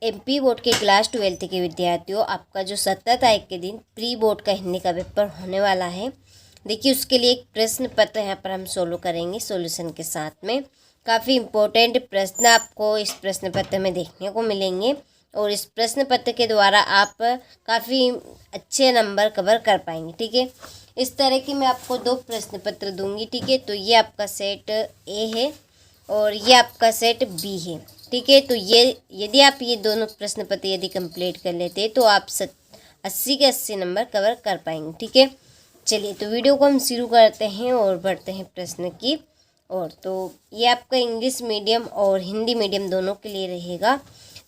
MP board के class 12 के विद्यार्थियों, आपका जो 17 तारीख के दिन प्री बोर्ड का हिंदी का पेपर होने वाला है। देखिए, उसके लिए एक प्रश्न पत्र यहाँ पर हम सोल्व करेंगे सॉल्यूशन के साथ में। काफ़ी इम्पोर्टेंट प्रश्न आपको इस प्रश्न पत्र में देखने को मिलेंगे और इस प्रश्न पत्र के द्वारा आप काफ़ी अच्छे नंबर कवर कर पाएंगे। ठीक है, इस तरह की मैं आपको 2 प्रश्न पत्र दूंगी। ठीक है, तो ये आपका सेट ए है और ये आपका सेट बी है। ठीक है, तो ये यदि आप ये दोनों प्रश्न पत्र यदि कंप्लीट कर लेते हैं तो आप 80 के 80 नंबर कवर कर पाएंगे। ठीक है, चलिए तो वीडियो को हम शुरू करते हैं और बढ़ते हैं प्रश्न की और। तो ये आपका इंग्लिश मीडियम और हिंदी मीडियम दोनों के लिए रहेगा।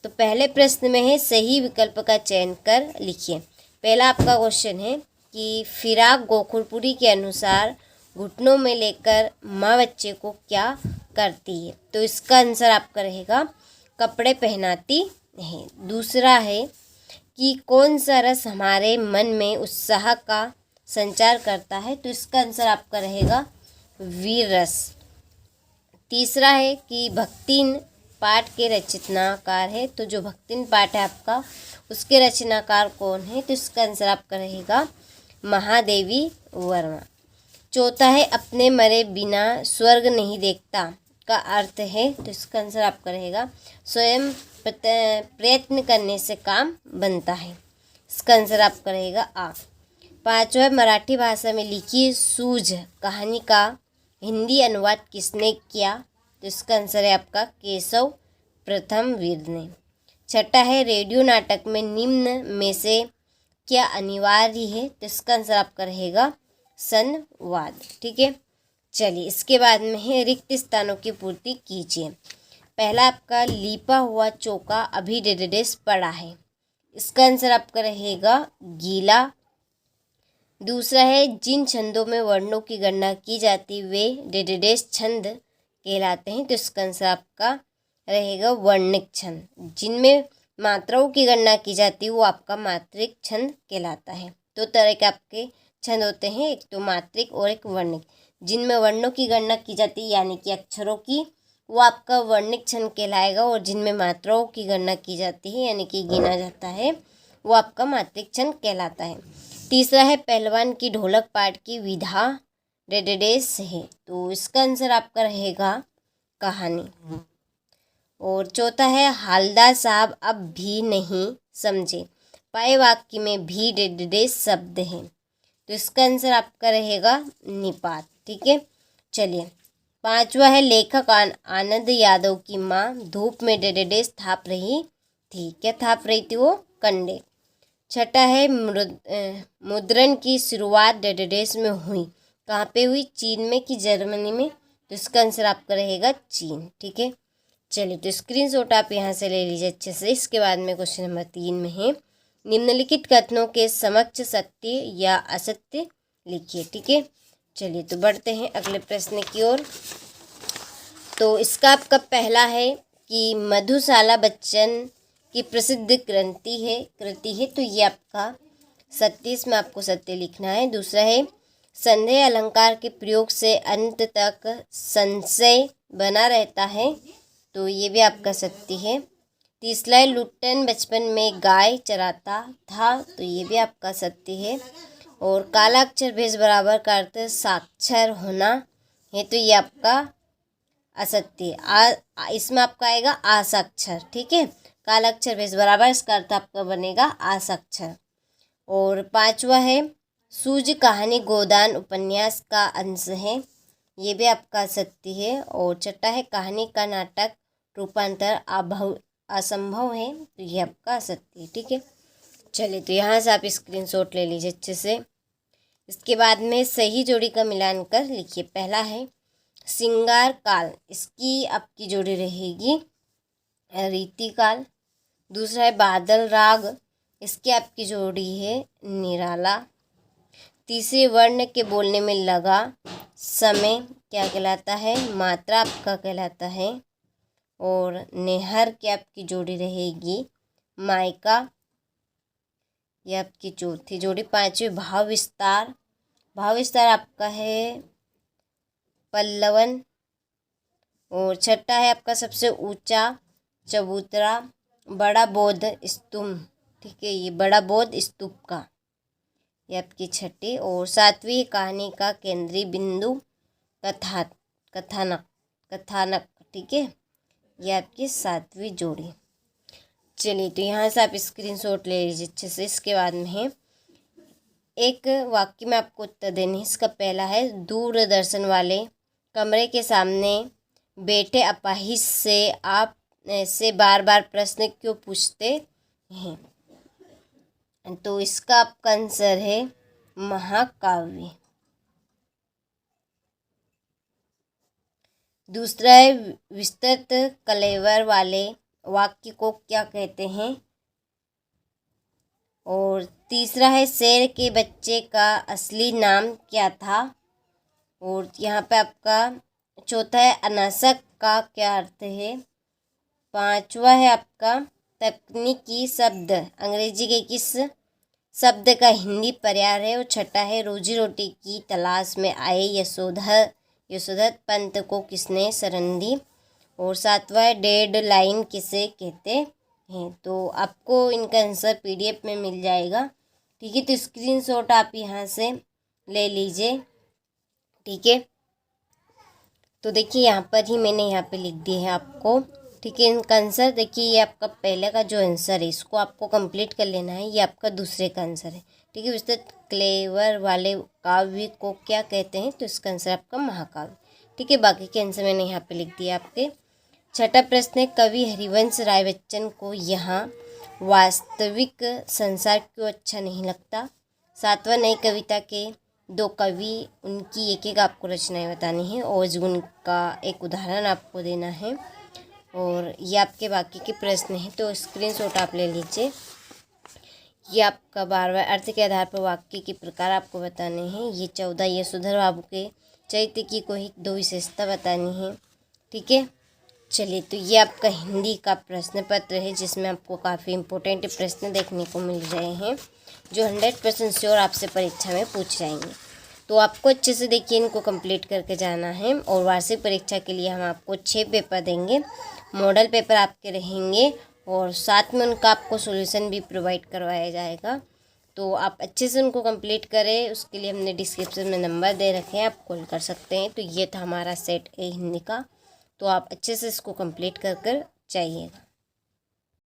तो पहले प्रश्न में है, सही विकल्प का चयन कर लिखिए। पहला आपका क्वेश्चन है कि फिराक गोखुरपुरी के अनुसार घुटनों में लेकर माँ बच्चे को क्या करती है। तो इसका आंसर आपका रहेगा कपड़े पहनाती है। दूसरा है कि कौन सा रस हमारे मन में उत्साह का संचार करता है। तो इसका आंसर आपका रहेगा वीर रस। तीसरा है कि भक्तिन पाठ के रचनाकार है। तो जो भक्तिन पाठ है आपका, उसके रचनाकार कौन है। तो इसका आंसर आपका रहेगा महादेवी वर्मा। चौथा है अपने मरे बिना स्वर्ग नहीं देखता का अर्थ है। तो इसका आंसर आपका रहेगा स्वयं प्रयत्न करने से काम बनता है। इसका आंसर आपका रहेगा आ। पांचवा, मराठी भाषा में लिखी सूझ कहानी का हिंदी अनुवाद किसने किया। तो इसका आंसर है आपका केशव प्रथम वीर ने। छठा है, रेडियो नाटक में निम्न में से क्या अनिवार्य है। तो इसका आंसर आपका रहेगा संवाद। ठीक है, चलिए इसके बाद में है रिक्त स्थानों की पूर्ति कीजिए। पहला आपका लीपा हुआ चौका अभी डेडेडेस पड़ा है। इसका आंसर आपका रहेगा गीला। दूसरा है, जिन छंदों में वर्णों की गणना की जाती वे डेडेडेस छंद कहलाते हैं। तो इसका आंसर आपका रहेगा वर्णिक छंद। जिनमें मात्राओं की गणना की जाती है वो आपका मात्रिक छंद कहलाता है। 2 तरह के आपके छंद होते हैं, एक तो मात्रिक और एक वर्णिक। जिनमें वर्णों की गणना की जाती है यानी कि अक्षरों की, वो आपका वर्णिक छंद कहलाएगा और जिनमें मात्राओं की गणना की जाती है यानी कि गिना जाता है, वो आपका मात्रिक छंद कहलाता है। तीसरा है, पहलवान की ढोलक पाठ की विधा डेडेडेस है। तो इसका आंसर आपका रहेगा कहानी। और चौथा है, हालदार साहब अब भी नहीं समझे, पाए वाक्य में भी डेडेडेस शब्द है। तो इसका आंसर आपका रहेगा निपात। ठीक है, चलिए पांचवा है, लेखक आनंद यादव की माँ धूप में डेडेडेस थाप रही थी। क्या थाप रही थी वो? कंडे। छठा है, मुद्रण की शुरुआत डेडेडेस में हुई। कहाँ पे हुई? चीन में कि जर्मनी में? तो इसका आंसर आपका रहेगा चीन। ठीक है, चलिए तो स्क्रीनशॉट आप यहाँ से ले लीजिए अच्छे से। इसके बाद में क्वेश्चन नंबर 3 में है, निम्नलिखित कथनों के समक्ष सत्य या असत्य लिखिए। ठीक है, चलिए तो बढ़ते हैं अगले प्रश्न की ओर। तो इसका आपका पहला है कि मधुशाला बच्चन की प्रसिद्ध कृति है। तो ये आपका सत्य, इसमें आपको सत्य लिखना है। दूसरा है, संदेह अलंकार के प्रयोग से अंत तक संशय बना रहता है। तो ये भी आपका सत्य है। तीसरा है, लुट्टन बचपन में गाय चराता था। तो ये भी आपका सत्य है। और काला अक्षर भेष बराबर का अर्थ साक्षर होना है। तो ये आपका असत्य है। इसमें आपका आएगा आसाक्षर। ठीक है, काला अक्षर भेष बराबर, इसका अर्थ आपका बनेगा आसाक्षर। और पांचवा है, सूझ कहानी गोदान उपन्यास का अंश है। ये भी आपका सत्य है। और छठा है, कहानी का नाटक रूपांतर असंभव है। तो ये आपका असत्य है। ठीक है, चलिए तो यहाँ से आप स्क्रीनशॉट ले लीजिए अच्छे से। इसके बाद में सही जोड़ी का मिलान कर लिखिए। पहला है श्रृंगार काल, इसकी आपकी जोड़ी रहेगी रीतिकाल। दूसरा है बादल राग, इसकी आपकी जोड़ी है निराला। तीसरे वर्ण के बोलने में लगा समय क्या कहलाता है? मात्रा आपका कहलाता है। और नेहर की आपकी जोड़ी रहेगी मायका, ये आपकी चौथी जोड़ी। पांचवी भाव विस्तार, भाव विस्तार आपका है पल्लवन। और छठा है आपका सबसे ऊंचा चबूतरा, बड़ा बौद्ध स्तूप, ठीक है, ये बड़ा बौद्ध स्तूप का, ये आपकी छठी। और सातवीं कहानी का केंद्रीय बिंदु कथानक, ठीक है, ये आपकी सातवीं जोड़ी। चलिए, तो यहाँ से आप स्क्रीनशॉट ले लीजिए अच्छे से। इसके बाद में है एक वाक्य में आपको उत्तर देने। इसका पहला है, दूरदर्शन वाले कमरे के सामने बैठे अपाहिज से आप से बार बार प्रश्न क्यों पूछते हैं? तो इसका आपका आंसर है महाकाव्य। दूसरा है, विस्तृत कलेवर वाले वाक्य को क्या कहते हैं? और तीसरा है, शेर के बच्चे का असली नाम क्या था? और यहाँ पे आपका चौथा है, अनासक का क्या अर्थ है? पांचवा है आपका, तकनीकी शब्द अंग्रेजी के किस शब्द का हिंदी पर्याय है? और छठा है, रोजी रोटी की तलाश में आए यशोधर पंत को किसने शरण दी? और सातवां है, डेडलाइन किसे कहते हैं? तो आपको इनका आंसर PDF में मिल जाएगा, ठीक है। तो स्क्रीनशॉट आप यहाँ से ले लीजिए, ठीक है। तो देखिए, यहाँ पर ही मैंने यहाँ पे लिख दिया है आपको, ठीक है। इनका आंसर देखिए, ये आपका पहले का जो आंसर है इसको आपको कंप्लीट कर लेना है, ये आपका दूसरे का आंसर है, ठीक है। विस्तृत क्लेवर वाले काव्य को क्या कहते हैं? तो इसका आंसर आपका महाकाव्य, ठीक है। बाकी के आंसर मैंने यहाँ पे लिख दिया आपके। छठा प्रश्न है, कवि हरिवंश राय बच्चन को यहाँ वास्तविक संसार क्यों अच्छा नहीं लगता? सातवां, नई कविता के दो कवि, उनकी एक एक आपको रचनाएं बतानी है और उनका एक उदाहरण आपको देना है। और ये आपके बाकी के प्रश्न हैं, तो स्क्रीनशॉट आप ले लीजिए। ये आपका 12वां, अर्थ के आधार पर वाक्य के प्रकार आपको बताने हैं। ये 14, यशोधर बाबू के चरित्र की कोई दो विशेषता बतानी है, ठीक है। चलिए, तो ये आपका हिंदी का प्रश्न पत्र है, जिसमें आपको काफ़ी इंपॉर्टेंट प्रश्न देखने को मिल रहे हैं, जो 100% श्योर आपसे परीक्षा में पूछ जाएंगे। तो आपको अच्छे से देखिए, इनको कंप्लीट करके जाना है। और वार्षिक परीक्षा के लिए हम आपको 6 पेपर देंगे, मॉडल पेपर आपके रहेंगे और साथ में उनका आपको सॉल्यूशन भी प्रोवाइड करवाया जाएगा। तो आप अच्छे से उनको कंप्लीट करें, उसके लिए हमने डिस्क्रिप्शन में नंबर दे रखे हैं, आप कॉल कर सकते हैं। तो ये था हमारा सेट A हिंदी का, तो आप अच्छे से इसको कंप्लीट कर जाइएगा।